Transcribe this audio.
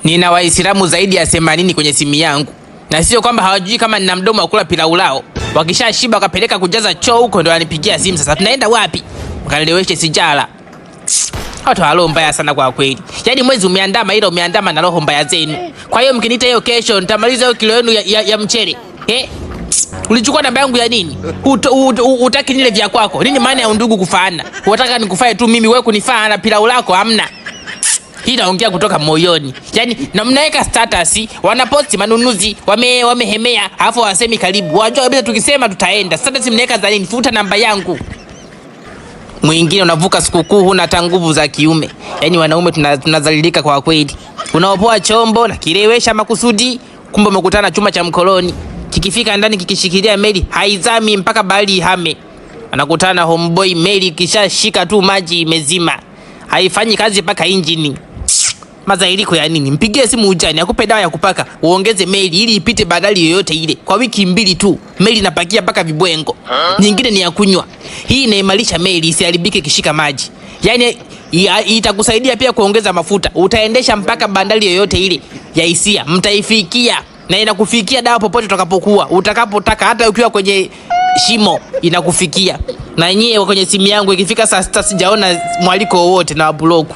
Nina Waislamu zaidi ya 80 kwenye simu yangu. Na sio kwamba hawajui kama nina mdomo wa kula pilau lao. Wakishashiba wakapeleka kujaza choo huko ndo wanipigia simu sasa tunaenda wapi? Wakanileweshe sijala. Watu halo mbaya sana kwa kweli. Yaani mwezi umeandama ila umeandama na roho mbaya zenu. Kwa hiyo mkiniita hiyo kesho nitamaliza hiyo kilo yenu ya mchele. Ulichukua namba yangu ya nini? Utaki nile vya kwako. Nini maana ya undugu kufaana? Unataka nikufae tu mimi wewe kunifaa na pilau lako hamna. Hii naongea kutoka moyoni. Yaani na mnaweka status, wanaposti manunuzi, wamehemea, alafu wasemi karibu. Wajua kabisa tukisema tutaenda. Status mnaweka za nini? Futa namba yangu. Mwingine unavuka sikukuu huna hata nguvu za kiume. Yaani wanaume tunazalilika kwa kweli. Unaopoa chombo na kilewesha makusudi, kumbe umekutana chuma cha mkoloni. Kikifika ndani kikishikilia meli haizami mpaka bahari ihame. Anakutana homeboy meli kishashika tu maji imezima. Haifanyi kazi mpaka injini. Mazailiko ya nini? Mpigie simu ujani akupe dawa ya kupaka uongeze meli ili ipite badali yoyote ile. Kwa wiki 2 tu meli inapakia mpaka vibwengo. Nyingine ni ya kunywa. Hii inaimarisha meli isiharibike kishika maji. Yaani itakusaidia pia kuongeza mafuta. Utaendesha mpaka bandari yoyote ile ya Hisia. Mtaifikia na inakufikia dawa popote utakapokuwa. Utakapotaka hata ukiwa kwenye shimo inakufikia. Na nyie kwenye simu yangu ikifika saa 6 sijaona mwaliko wowote na block.